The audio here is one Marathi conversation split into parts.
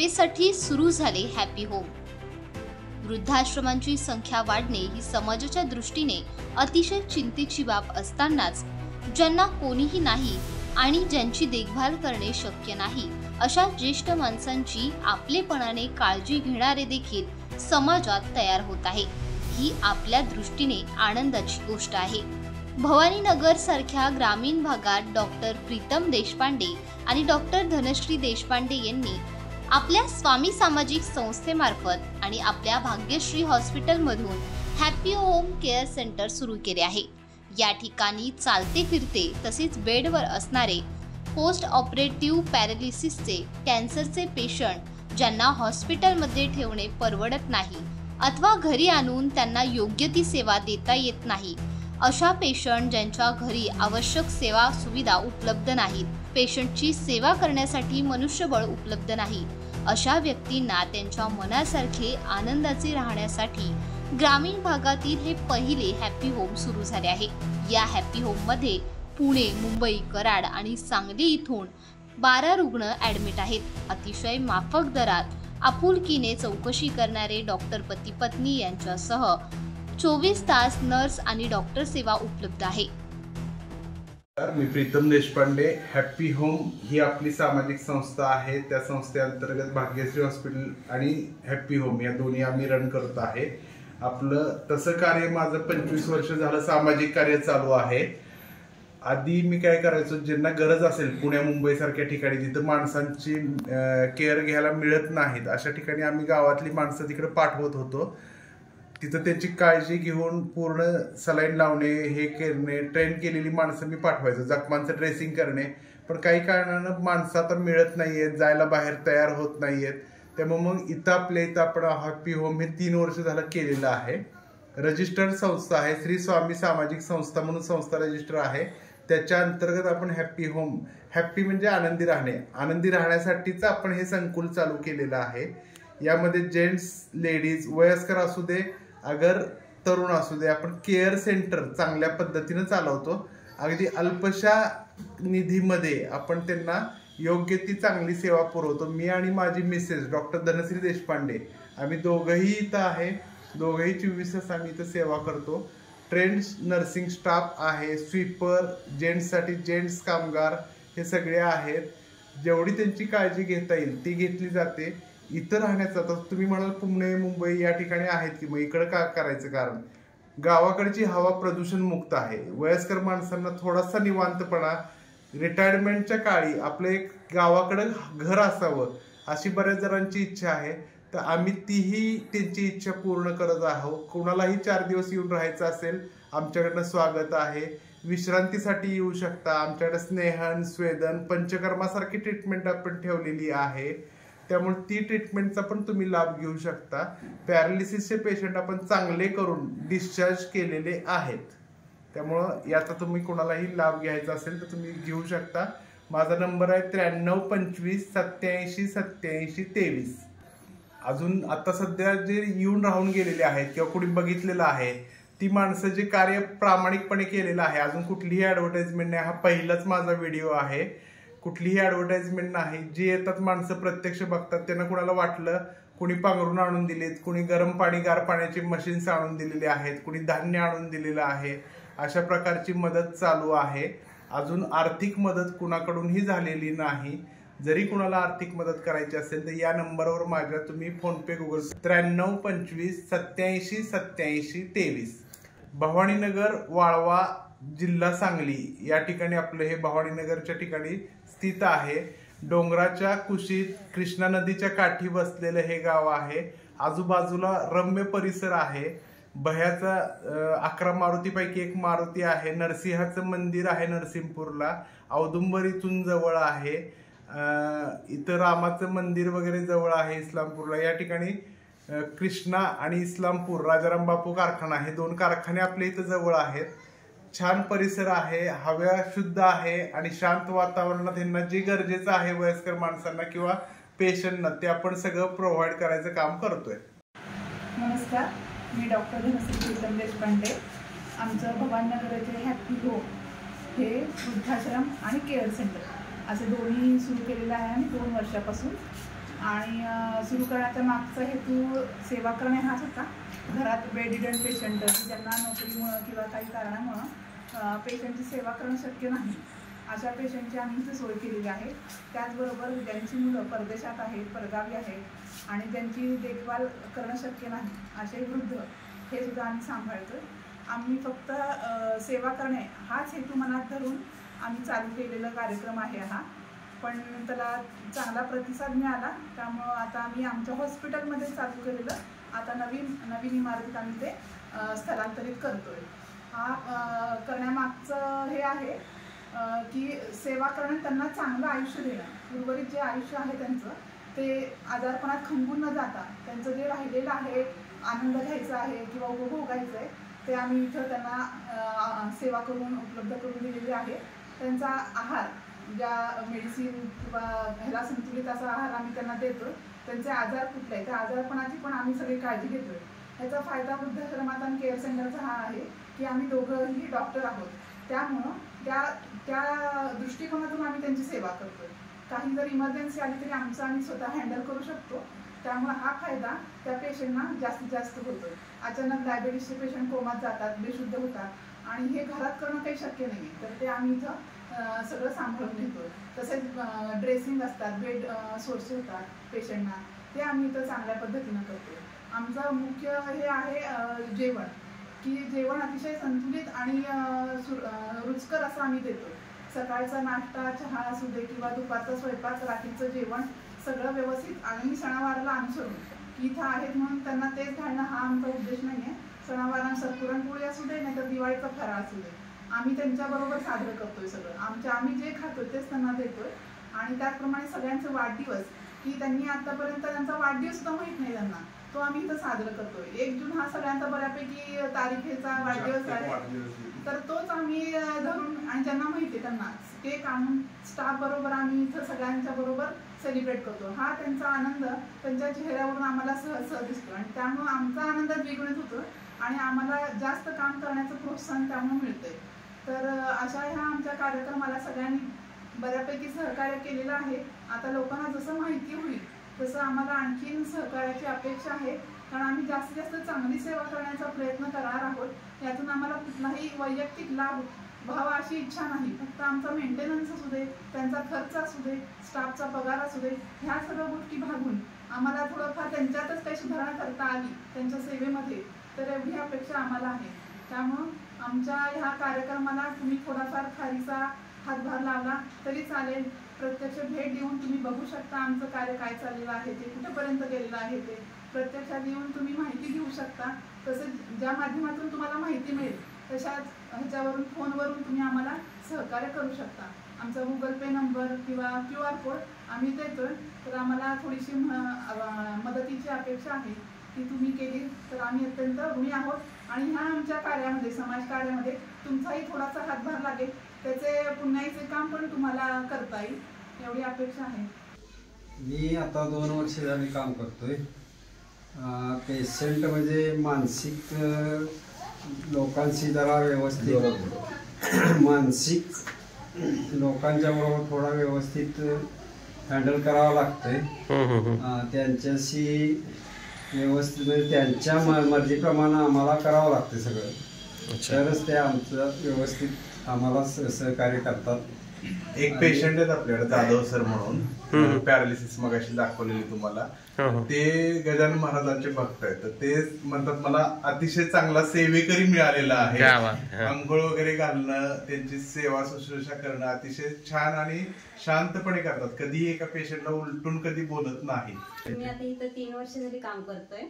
सेवेसाठी सुरू झाले हॅपी होम। वृद्धाश्रमांची संख्या वाढणे ही समाजाच्या दृष्टीने अतिशय चिंतेची बाब असतानाच ज्यांना कोणीही नाही आणि ज्यांची देखभाल करणे शक्य नाही अशा ज्येष्ठ माणसांची आपलेपणाने काळजी घेणारे देखील समाजात तयार होत आहे, ही आपल्या दृष्टीने आनंदाची गोष्ट आहे। भवानीनगर सारख्या ग्रामीण भागात डॉक्टर प्रीतम देशपांडे आणि डॉक्टर धनश्री देशपांडे यांनी आपल्या स्वामी सामाजिक संस्थेमार्फत आणि आपल्या भाग्यश्री हॉस्पिटलमधून हॅपी होम केअर सेंटर सुरू केले आहे। या ठिकाणी चालते फिरते तसेच बेडवर असणारे पोस्ट ऑपरेटिव्ह पॅरालिसिसचे कॅन्सरचे पेशंट ज्यांना हॉस्पिटलमध्ये ठेवणे परवडत नाही अथवा घरी आणून त्यांना योग्य ती सेवा देता येत नाही, अशा पेशंट ज्यांच्या घरी आवश्यक सेवा सुविधा उपलब्ध नाहीत, पेशंटची सेवा करण्यासाठी मनुष्यबळ उपलब्ध नाही, अशा व्यक्तींना त्यांच्या मनासारखे आनंदाचे राहण्यासाठी ग्रामीण भागातील हे पहिले हॅपी होम सुरू झाले आहे। या हॅपी होम मध्ये पुणे, मुंबई, कराड आणि सांगली इथून 12 रुग्ण ॲडमिट आहेत। अतिशय माफक दरात आपुलकीने चौकशी करणारे डॉक्टर पती पत्नी यांच्यासह 24 तास नर्स आणि डॉक्टर सेवा उपलब्ध आहे। मी प्रीतम देशपांडे। हॅपी होम ही आपली सामाजिक संस्था आहे। त्या संस्थेअंतर्गत भाग्यश्री हॉस्पिटल आणि हॅपी होम या दोन्ही आम्ही रन करत आहे। आपलं तसं कार्य माझं 25 वर्ष झालं सामाजिक कार्य चालू आहे। आधी मी काय करायचो, ज्यांना गरज असेल पुणे मुंबई सारख्या ठिकाणी जिथं माणसांची केअर घ्यायला मिळत नाहीत अशा ठिकाणी आम्ही गावातली माणसं तिकडे पाठवत होतो। तिथं त्यांची काळजी घेऊन पूर्ण सलाईन लावणे हे करणे, ट्रेन केलेली माणसं मी पाठवायचो, जखमांचं ड्रेसिंग करणे। पण काही कारणानं माणसं आता मिळत नाहीयेत, जायला बाहेर तयार होत नाहीयेत। त्यामुळे मग इथं आपल्या इथं आपण हॅपी होम हे 3 वर्ष झालं केलेलं आहे। रजिस्टर्ड संस्था आहे, श्री स्वामी सामाजिक संस्था म्हणून संस्था रजिस्टर आहे। त्याच्या अंतर्गत आपण हॅपी होम, हॅपी म्हणजे आनंदी राहणे, आनंदी राहण्यासाठीच आपण हे संकुल चालू केलेलं आहे। यामध्ये जेंट्स, लेडीज, वयस्कर असू दे अगर तरुण असू दे, आपण केअर सेंटर चांगल्या पद्धतीने चालवतो। अगदी अल्पशा निधीमध्ये आपण त्यांना योग्य ती चांगली सेवा पुरवतो। मी आणि माझी मिसेस डॉक्टर धनश्री देशपांडे आम्ही दोघंही इथं आहे। दोघंही 24 तास आम्ही इथं सेवा करतो। ट्रेंड नर्सिंग स्टाफ आहे, स्वीपर, जेंट्ससाठी जेंट्स कामगार हे सगळे आहेत। जेवढी त्यांची काळजी घेता येईल ती घेतली जाते। इथं राहण्याचा तर तुम्ही म्हणाल पुणे मुंबई या ठिकाणी आहेत की मग इकडं का करायचं, कारण गावाकडची हवा प्रदूषण मुक्त आहे। वयस्कर माणसांना थोडासा निवांतपणा, रिटायरमेंटच्या काळी आपलं एक गावाकडं घर असावं अशी बऱ्याच जणांची इच्छा आहे। तर आम्ही तीही त्यांची इच्छा पूर्ण करत आहोत। कोणालाही 4 दिवस येऊन राहायचं असेल आमच्याकडनं स्वागत आहे। विश्रांतीसाठी येऊ शकता। आमच्याकडे स्नेहन, स्वेदन, पंचकर्मासारखी ट्रीटमेंट आपण ठेवलेली आहे, त्यामुळे ती ट्रीटमेंटचा पण तुम्ही लाभ घेऊ शकता। पॅरालिसिसचे पेशंट आपण चांगले करून डिस्चार्ज केलेले आहेत, त्यामुळं याचा तुम्ही कोणालाही लाभ घ्यायचा असेल तर तुम्ही घेऊ शकता। माझा नंबर आहे 93 25 87 87 23। अजून आता सध्या जे येऊन राहून गेलेले आहेत किंवा कुणी बघितलेलं आहे ती माणसं जे कार्य प्रामाणिकपणे केलेलं आहे, अजून कुठलीही ॲडव्हर्टाइजमेंट नाही, हा पहिलाच माझा व्हिडिओ आहे, कुठलीही ॲडव्हर्टाइजमेंट नाही। जे येतात माणसं प्रत्यक्ष बघतात, त्यांना कुणाला वाटलं कुणी पांघरून आणून दिलेत, कुणी गरम पाणी गार पाण्याचे मशीन्स आणून दिलेले आहेत, कुणी धान्य आणून दिलेलं आहे, अशा प्रकारची मदत चालू आहे। अजून आर्थिक मदत कुणाकडूनही झालेली नाही। जरी कुणाला आर्थिक मदत करायची असेल तर या नंबरवर माझ्या तुम्ही फोनपे, गुगल 93 25 87 87 23। भवानीनगर, वाळवा, जिल्हा सांगली या ठिकाणी आपलं हे भवानीनगरच्या ठिकाणी स्थित आहे। डोंगराच्या कुशीत कृष्णा नदीच्या काठी बसलेलं हे गाव आहे। आजूबाजूला रम्य परिसर आहे। भयाचा 11 मारुतीपैकी एक मारुती आहे। नरसिंहाचं मंदिर आहे नरसिंहपूरला, औदुंबर इथून जवळ आहे। इथं रामाचं मंदिर वगैरे जवळ आहे इस्लामपूरला। या ठिकाणी कृष्णा आणि इस्लामपूर राजाराम बापू कारखाना हे 2 कारखाने आपल्या इथं जवळ आहेत। छान परिसर आहे, हवा शुद्ध आहे आणि शांत वातावरणात यांना जे गरजेचं आहे वयस्कर माणसांना किंवा पेशंटना ते आपण सगळं प्रोव्हाइड करायचं काम करतोय। नमस्कार, मी डॉक्टर धनश्री प्रीतम देशपांडे। आमचं भवानीनगर हॅपी होम हे वृद्धाश्रम आणि केअर सेंटर असे दोन्ही सुरू केलेलं आहे आम्ही 2 वर्षापासून। आणि सुरू करण्याचा मागचा हेतू सेवा करणे हाच होता. घरात बेडिडन पेशंट ज्यांना नोकरीमुळं किंवा काही कारणामुळं पेशंटची सेवा करणं शक्य नाही, अशा पेशंटची आम्ही इथे सोय केलेली आहे. त्याचबरोबर ज्यांची मुलं परदेशात आहेत, परगावी आहेत आणि त्यांची देखभाल करणं शक्य नाही असे वृद्ध हे सुद्धा आम्ही सांभाळतो. आम्ही फक्त सेवा करणे हाच हेतू मनात धरून आम्ही चालू केलेला कार्यक्रम आहे हा. पण त्याला चांगला प्रतिसाद मिळाला, त्यामुळं आता आम्ही आमच्या हॉस्पिटलमध्ये चालू केलेलं आता नवीन इमारतीत आम्ही ते स्थलांतरित करतोय. हा करण्यामागचं हे आहे की सेवा करणं, त्यांना चांगलं आयुष्य देणं, उर्वरित जे आयुष्य आहे त्यांचं ते आजारपणात खंबून न जाता त्यांचं जे राहिलेलं आहे आनंद घ्यायचा आहे किंवा उपभोगायचं आहे ते आम्ही इथं त्यांना सेवा करून उपलब्ध करून दिलेली आहे. त्यांचा आहार, ज्या मेडिसिन किंवा ह्याला संतुलित असा आहार आम्ही त्यांना देतो. त्यांचे आजार कुठले आहेत त्या आजारपणाची पण आम्ही सगळी काळजी घेतोय. ह्याचा फायदा वृद्धाश्रमात आणि केअर सेंटरचा हा आहे की आम्ही दोघंही डॉक्टर आहोत, त्यामुळं त्या दृष्टिकोनातून आम्ही त्यांची सेवा करतोय. काही जर इमर्जन्सी आली तरी आमचं आम्ही स्वतः हँडल करू शकतो, त्यामुळे हा फायदा त्या पेशंटना जास्तीत जास्त होतोय. अचानक डायबेटीसचे पेशंट कोमात जातात, बेशुद्ध होतात आणि हे घरात करणं काही शक्य नाही, तर ते आम्ही इथं सगळं सांभाळून घेतो. तसेच ड्रेसिंग असतात, बेड सोर्स होतात पेशंटना, ते आम्ही इथं चांगल्या पद्धतीनं करतो. आमचं मुख्य हे आहे जेवण, की जेवण अतिशय संतुलित आणि रुचकर असं आम्ही देतो. सकाळचा नाश्ता, चहा असू दे किंवा दुपारचा स्वयंपाक, रात्रीचं जेवण सगळं व्यवस्थित आणि सणावाराला अनुसरून इथं आहेत म्हणून त्यांना तेच घालणं हा आमचा उद्देश नाही आहे. सणावारानुसार पुरणपोळी असू दे नाही तर दिवाळीचा फराळ असू दे, आम्ही त्यांच्याबरोबर साजरं करतोय. सगळं आम्ही जे खातोय तेच त्यांना देतोय. आणि त्याचप्रमाणे सगळ्यांचे वाढदिवस, की त्यांनी आतापर्यंत त्यांचा वाढदिवस सुद्धा माहीत नाही त्यांना, तो आम्ही इथं साजरं करतोय. 1 जून हा सगळ्यांचा बऱ्यापैकी तारीखेचा वाढदिवस आहे, तर तोच आम्ही धरून आणि ज्यांना माहिती आहे त्यांना केक आणून स्टाफ बरोबर आम्ही इथं सगळ्यांच्या बरोबर सेलिब्रेट करतो. हा त्यांचा आनंद त्यांच्या चेहऱ्यावरून आम्हाला सहज दिसतो आणि त्यामुळे आमचा आनंद द्विगुणित होतो आणि आम्हाला जास्त काम करण्याचं प्रोत्साहन त्यामुळे मिळतंय. तर अशा ह्या आमच्या कार्यक्रमाला सगळ्यांनी बऱ्यापैकी सहकार्य केलेलं आहे. आता लोकांना जसं माहिती होईल तसं आम्हाला आणखीन सहकार्याची अपेक्षा आहे, कारण आम्ही जास्तीत जास्त चांगली सेवा करण्याचा प्रयत्न करणार आहोत. यातून आम्हाला कुठलाही वैयक्तिक लाभ व्हावा अशी इच्छा नाही. फक्त आमचा मेंटेनन्स असू दे, त्यांचा खर्च असू दे, स्टाफचा पगार असू दे, ह्या सगळ्या गोष्टी भागून आम्हाला थोडंफार त्यांच्यातच काही सुधारणा करता आली त्यांच्या सेवेमध्ये, तर एवढी अपेक्षा आम्हाला आहे. त्यामुळं आमच्या ह्या कार्यक्रमाला तुम्ही थोडाफार खारीचा हातभार लावला तरी चालेल. प्रत्यक्ष भेट देऊन तुम्ही बघू शकता आमचं कार्य काय चाललेलं आहे, ते कुठेपर्यंत गेलेलं आहे, ते प्रत्यक्षात येऊन तुम्ही माहिती घेऊ शकता. तसंच ज्या माध्यमातून तुम्हाला माहिती मिळेल तशाच ह्याच्यावरून फोनवरून तुम्ही आम्हाला सहकार्य करू शकता. आमचा गुगल पे नंबर किंवा QR कोड आम्ही देतोय, तर आम्हाला थोडीशी मदतीची अपेक्षा आहे, ती तुम्ही केली तर आम्ही अत्यंत ऋणी आहोत. आणि ह्या आमच्या कार्यामध्ये, समाज कार्यामध्ये तुमचाही थोडासा हातभार लागेल, त्याचे पुण्याईचे काम पण तुम्हाला करता येईल एवढी अपेक्षा आहे. मी आता 2 वर्ष झाली काम करतोय. पेशंट म्हणजे मानसिक लोकांशी जरा व्यवस्थित मानसिक लोकांच्या बरोबर थोडा व्यवस्थित हँडल करावं लागतंय. त्यांच्याशी व्यवस्थित म्हणजे त्यांच्या मर्जीप्रमाणे आम्हाला करावं लागतं सगळं, तरच ते आमचं व्यवस्थित आम्हाला सहकार्य करतात. एक पेशंट आहेत आपल्याकडे जाधव सर म्हणून, पॅरालिसिस मगाशी दाखवलेली तुम्हाला, ते गजानन महाराजांचे भक्त आहेत. तर ते म्हणतात मला अतिशय चांगला सेवेकरी मिळालेला आहे. अंघोळ वगैरे घालणं, त्यांची सेवा शुश्रूषा करणं अतिशय छान आणि शांतपणे करतात. कधी एका पेशंटला उलटून कधी बोलत नाही. मी आता इथं 3 वर्ष झाली काम करतोय.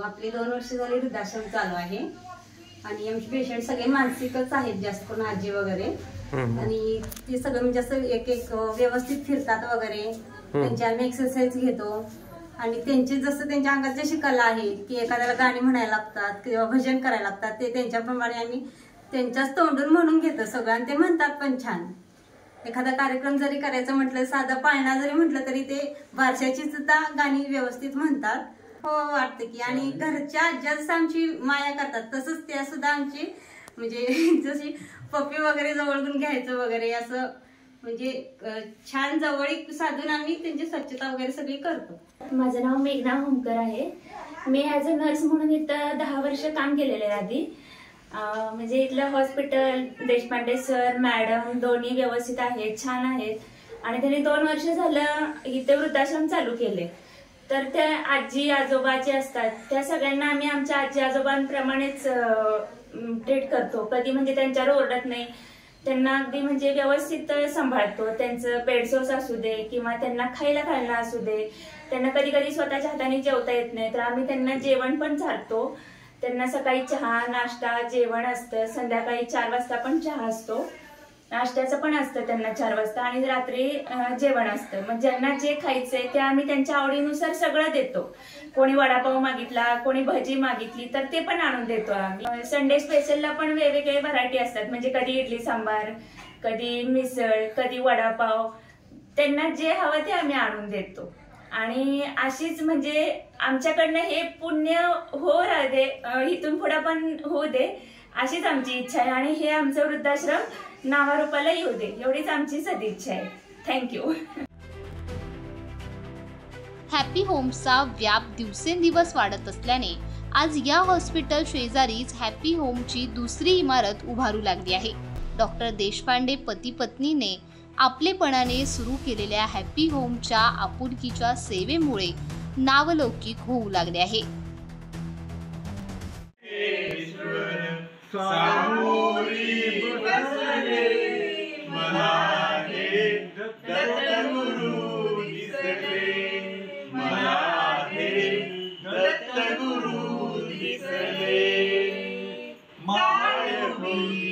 आपली 2 वर्ष झाली वृद्धाश्रम चालू आहे आणि आमचे पेशंट सगळे मानसिकच आहेत, जास्त करून आजी वगैरे. आणि ते सगळं म्हणजे असं एक व्यवस्थित फिरतात वगैरे. त्यांची आम्ही एक्सरसाइज घेतो आणि त्यांची जसं त्यांच्या अंगात जशी कला आहे की एखाद्याला गाणी म्हणायला लागतात किंवा भजन करायला लागतात, ते त्यांच्याप्रमाणे आम्ही त्यांच्याच तोंडून म्हणून घेतो सगळं आणि ते म्हणतात पण छान. एखादा कार्यक्रम जरी करायचं म्हटलं, साधा पाळणा जरी म्हटलं तरी ते बारशाची सुद्धा गाणी व्यवस्थित म्हणतात. हो वाटतं की. आणि घरच्या आज्या जसं आमची माया करतात तसंच त्या सुद्धा आमची म्हणजे जशी पप्पी वगैरे जवळून घ्यायचं वगैरे असं म्हणजे छान जवळीक साधून आम्ही त्यांची स्वच्छता वगैरे सगळी करतो. माझं नाव मेघना होमकर आहे. मी ॲज अ नर्स म्हणून इथं 10 वर्ष काम केलेलं आहे आधी. म्हणजे इथलं हॉस्पिटल, देशपांडे सर, मॅडम दोन्ही व्यवस्थित आहेत, छान आहेत. आणि त्यांनी 2 वर्ष झालं इथे वृद्धाश्रम चालू केले. तर त्या आजी आजोबा जे असतात त्या सगळ्यांना आम्ही आमच्या आजी आजोबांप्रमाणेच ट्रीट करतो. कधी म्हणजे त्यांच्यावर ओरडत नाही, त्यांना अगदी म्हणजे व्यवस्थित सांभाळतो. त्यांचं बेडसोस असू दे किंवा त्यांना खायला घालणं असू दे. त्यांना कधी कधी स्वतःच्या हाताने जेवता येत नाही तर आम्ही त्यांना जेवण पण चालतो. त्यांना सकाळी चहा, नाश्ता, जेवण असतं. संध्याकाळी 4 वाजता पण चहा असतो. नाश्त्याचं पण असतं त्यांना 4 वाजता आणि रात्री जेवण असतं. मग ज्यांना जे खायचंय ते आम्ही त्यांच्या आवडीनुसार सगळं देतो. कोणी वडापाव मागितला, कोणी भजी मागितली तर ते पण आणून देतो आम्ही. संडे स्पेशलला पण वेगवेगळे व्हरायटी असतात. म्हणजे कधी इडली सांबार, कधी मिसळ, कधी वडापाव. त्यांना जे हवं ते आम्ही आणून देतो. आणि अशीच म्हणजे आमच्याकडनं हे पुण्य हो राहू दे, इथून पुढे पण होऊ दे अशीच आमची इच्छा आहे. आणि हे आमचं वृद्धाश्रम नावारूपाला येऊ दे एवढीच आमची सदिच्छा आहे. थँक्यू. हॅपी होम्सचा व्याप दिवसेंदिवस वाढत असल्याने आज या हॉस्पिटल शेजारीच हॅपी होमची दुसरी इमारत उभारू लागली आहे. डॉक्टर देशपांडे पती पत्नीने आपलेपणाने सुरू केलेल्या हॅपी होमच्या आपुलकीच्या सेवेमुळे नावलौकिक होऊ लागले आहे. दत्तगुरु दिसले, माय होई